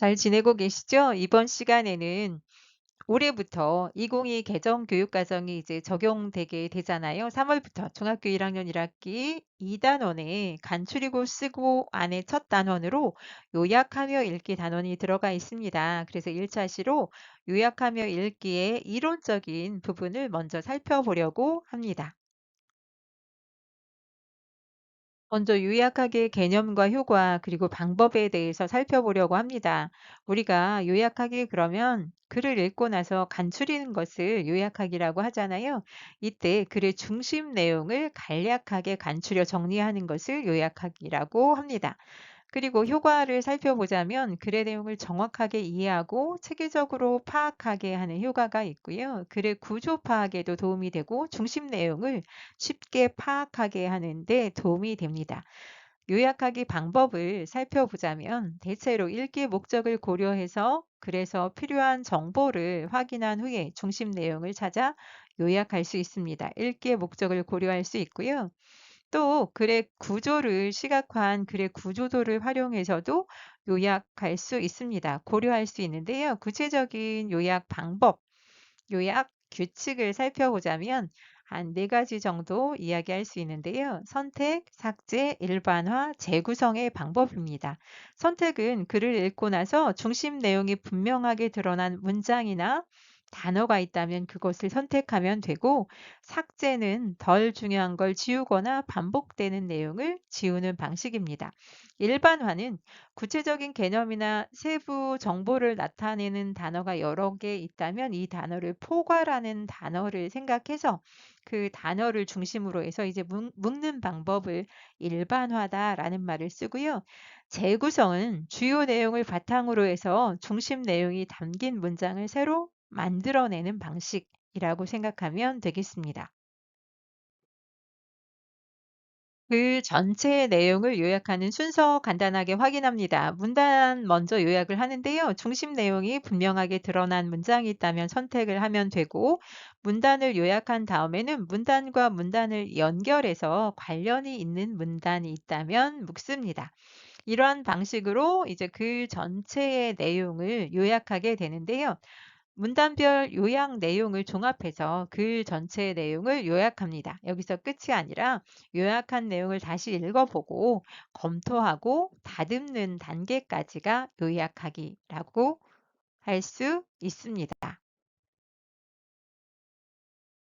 잘 지내고 계시죠? 이번 시간에는 올해부터 2022 개정 교육과정이 이제 적용되게 되잖아요. 3월부터 중학교 1학년 1학기 2단원에 간추리고 쓰고 안에 첫 단원으로 요약하며 읽기 단원이 들어가 있습니다. 그래서 1차시로 요약하며 읽기의 이론적인 부분을 먼저 살펴보려고 합니다. 먼저 요약하기의 개념과 효과 그리고 방법에 대해서 살펴보려고 합니다. 우리가 요약하기 그러면 글을 읽고 나서 간추리는 것을 요약하기라고 하잖아요. 이때 글의 중심 내용을 간략하게 간추려 정리하는 것을 요약하기라고 합니다. 그리고 효과를 살펴보자면 글의 내용을 정확하게 이해하고 체계적으로 파악하게 하는 효과가 있고요. 글의 구조 파악에도 도움이 되고 중심 내용을 쉽게 파악하게 하는 데 도움이 됩니다. 요약하기 방법을 살펴보자면 대체로 읽기 목적을 고려해서 글에서 필요한 정보를 확인한 후에 중심 내용을 찾아 요약할 수 있습니다. 읽기의 목적을 고려할 수 있고요. 또 글의 구조를 시각화한 글의 구조도를 활용해서도 요약할 수 있습니다. 고려할 수 있는데요. 구체적인 요약 방법, 요약 규칙을 살펴보자면 한 네 가지 정도 이야기할 수 있는데요. 선택, 삭제, 일반화, 재구성의 방법입니다. 선택은 글을 읽고 나서 중심 내용이 분명하게 드러난 문장이나 단어가 있다면 그것을 선택하면 되고, 삭제는 덜 중요한 걸 지우거나 반복되는 내용을 지우는 방식입니다. 일반화는 구체적인 개념이나 세부 정보를 나타내는 단어가 여러 개 있다면 이 단어를 포괄하는 단어를 생각해서 그 단어를 중심으로 해서 이제 묶는 방법을 일반화다라는 말을 쓰고요. 재구성은 주요 내용을 바탕으로 해서 중심 내용이 담긴 문장을 새로 만들어내는 방식이라고 생각하면 되겠습니다. 그 전체의 내용을 요약하는 순서 간단하게 확인합니다. 문단 먼저 요약을 하는데요. 중심 내용이 분명하게 드러난 문장이 있다면 선택을 하면 되고, 문단을 요약한 다음에는 문단과 문단을 연결해서 관련이 있는 문단이 있다면 묶습니다. 이러한 방식으로 이제 그 전체의 내용을 요약하게 되는데요. 문단별 요약 내용을 종합해서 글 전체의 내용을 요약합니다. 여기서 끝이 아니라 요약한 내용을 다시 읽어보고 검토하고 다듬는 단계까지가 요약하기라고 할 수 있습니다.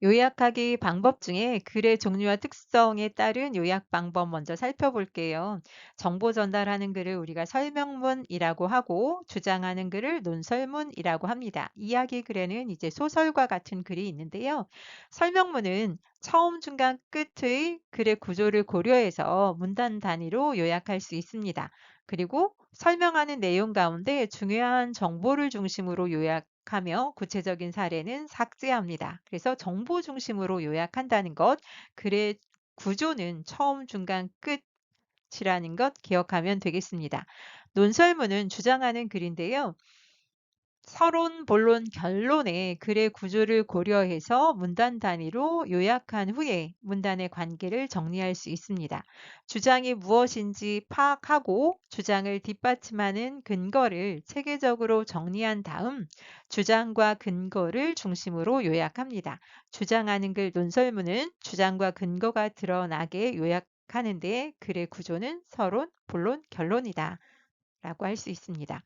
요약하기 방법 중에 글의 종류와 특성에 따른 요약 방법 먼저 살펴볼게요. 정보 전달하는 글을 우리가 설명문이라고 하고 주장하는 글을 논설문이라고 합니다. 이야기 글에는 이제 소설과 같은 글이 있는데요. 설명문은 처음, 중간, 끝의 글의 구조를 고려해서 문단 단위로 요약할 수 있습니다. 그리고 설명하는 내용 가운데 중요한 정보를 중심으로 요약하며 구체적인 사례는 삭제합니다. 그래서 정보 중심으로 요약한다는 것, 글의 구조는 처음, 중간, 끝이라는 것 기억하면 되겠습니다. 논설문은 주장하는 글인데요. 서론, 본론, 결론의 글의 구조를 고려해서 문단 단위로 요약한 후에 문단의 관계를 정리할 수 있습니다. 주장이 무엇인지 파악하고 주장을 뒷받침하는 근거를 체계적으로 정리한 다음 주장과 근거를 중심으로 요약합니다. 주장하는 글 논설문은 주장과 근거가 드러나게 요약하는데 글의 구조는 서론, 본론, 결론이다 라고 할 수 있습니다.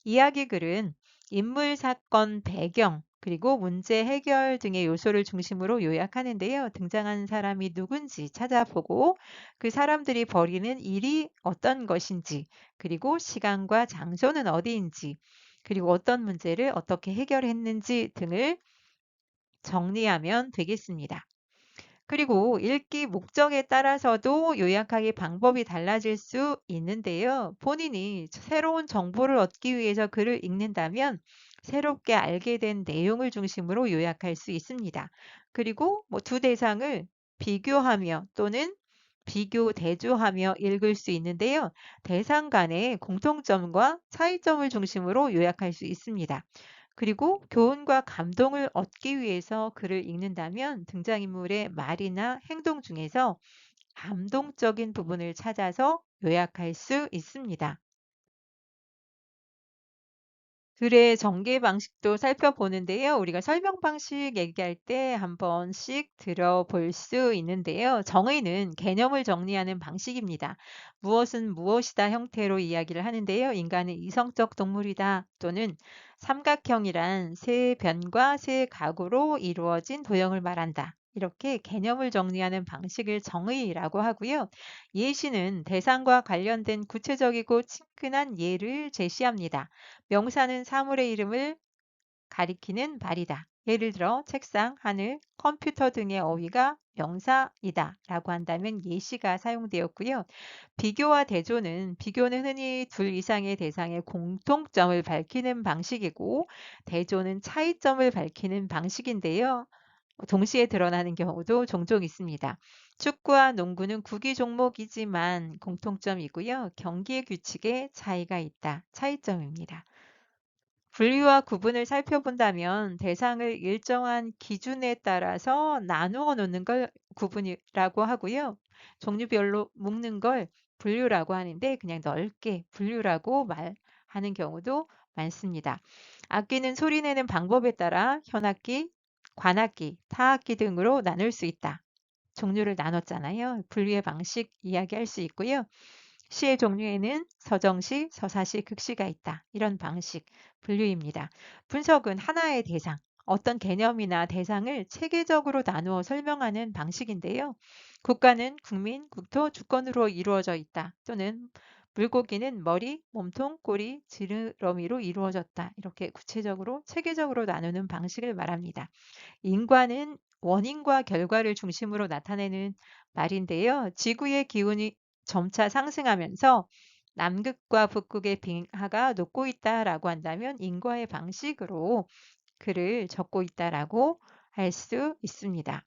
이야기 글은 인물, 사건, 배경, 그리고 문제 해결 등의 요소를 중심으로 요약하는데요. 등장하는 사람이 누군지 찾아보고 그 사람들이 벌이는 일이 어떤 것인지, 그리고 시간과 장소는 어디인지, 그리고 어떤 문제를 어떻게 해결했는지 등을 정리하면 되겠습니다. 그리고 읽기 목적에 따라서도 요약하기 방법이 달라질 수 있는데요. 본인이 새로운 정보를 얻기 위해서 글을 읽는다면 새롭게 알게 된 내용을 중심으로 요약할 수 있습니다. 그리고 두 대상을 비교하며 또는 비교, 대조하며 읽을 수 있는데요. 대상 간의 공통점과 차이점을 중심으로 요약할 수 있습니다. 그리고 교훈과 감동을 얻기 위해서 글을 읽는다면 등장인물의 말이나 행동 중에서 감동적인 부분을 찾아서 요약할 수 있습니다. 글의 전개 방식도 살펴보는데요. 우리가 설명 방식 얘기할 때 한 번씩 들어볼 수 있는데요. 정의는 개념을 정리하는 방식입니다. 무엇은 무엇이다 형태로 이야기를 하는데요. 인간은 이성적 동물이다 또는 삼각형이란 세 변과 세 각으로 이루어진 도형을 말한다. 이렇게 개념을 정리하는 방식을 정의라고 하고요. 예시는 대상과 관련된 구체적이고 친근한 예를 제시합니다. 명사는 사물의 이름을 가리키는 말이다. 예를 들어 책상, 하늘, 컴퓨터 등의 어휘가 명사이다 라고 한다면 예시가 사용되었고요. 비교는 흔히 둘 이상의 대상의 공통점을 밝히는 방식이고 대조는 차이점을 밝히는 방식인데요. 동시에 드러나는 경우도 종종 있습니다. 축구와 농구는 구기 종목이지만 공통점이고요. 경기의 규칙에 차이가 있다. 차이점입니다. 분류와 구분을 살펴본다면 대상을 일정한 기준에 따라서 나누어 놓는 걸 구분이라고 하고요. 종류별로 묶는 걸 분류라고 하는데 그냥 넓게 분류라고 말하는 경우도 많습니다. 악기는 소리내는 방법에 따라 현악기, 관악기, 타악기 등으로 나눌 수 있다. 종류를 나눴잖아요. 분류의 방식 이야기할 수 있고요. 시의 종류에는 서정시, 서사시, 극시가 있다. 이런 방식, 분류입니다. 분석은 하나의 대상, 어떤 개념이나 대상을 체계적으로 나누어 설명하는 방식인데요. 국가는 국민, 국토, 주권으로 이루어져 있다. 또는 물고기는 머리, 몸통, 꼬리, 지느러미로 이루어졌다. 이렇게 구체적으로 체계적으로 나누는 방식을 말합니다. 인과는 원인과 결과를 중심으로 나타내는 말인데요. 지구의 기온이 점차 상승하면서 남극과 북극의 빙하가 녹고 있다라고 한다면 인과의 방식으로 글을 적고 있다라고 할 수 있습니다.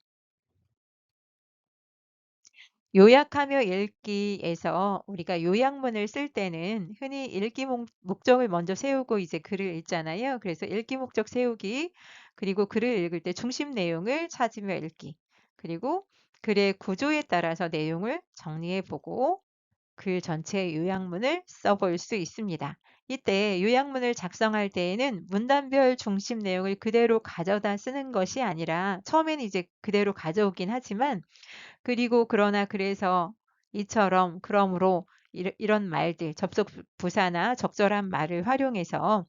요약하며 읽기에서 우리가 요약문을 쓸 때는 흔히 읽기 목적을 먼저 세우고 이제 글을 읽잖아요. 그래서 읽기 목적 세우기, 그리고 글을 읽을 때 중심 내용을 찾으며 읽기, 그리고 글의 구조에 따라서 내용을 정리해 보고 글 전체의 요약문을 써볼 수 있습니다. 이때 요약문을 작성할 때에는 문단별 중심 내용을 그대로 가져다 쓰는 것이 아니라 처음에는 이제 그대로 가져오긴 하지만 그리고 그러나 그래서 이처럼 그러므로 이런 말들 접속 부사나 적절한 말을 활용해서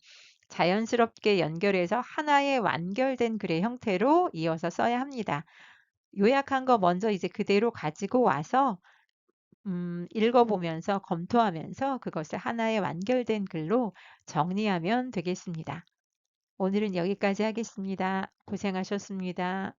자연스럽게 연결해서 하나의 완결된 글의 형태로 이어서 써야 합니다. 요약한 거 먼저 이제 그대로 가지고 와서 읽어보면서 검토하면서 그것을 하나의 완결된 글로 정리하면 되겠습니다. 오늘은 여기까지 하겠습니다. 고생하셨습니다.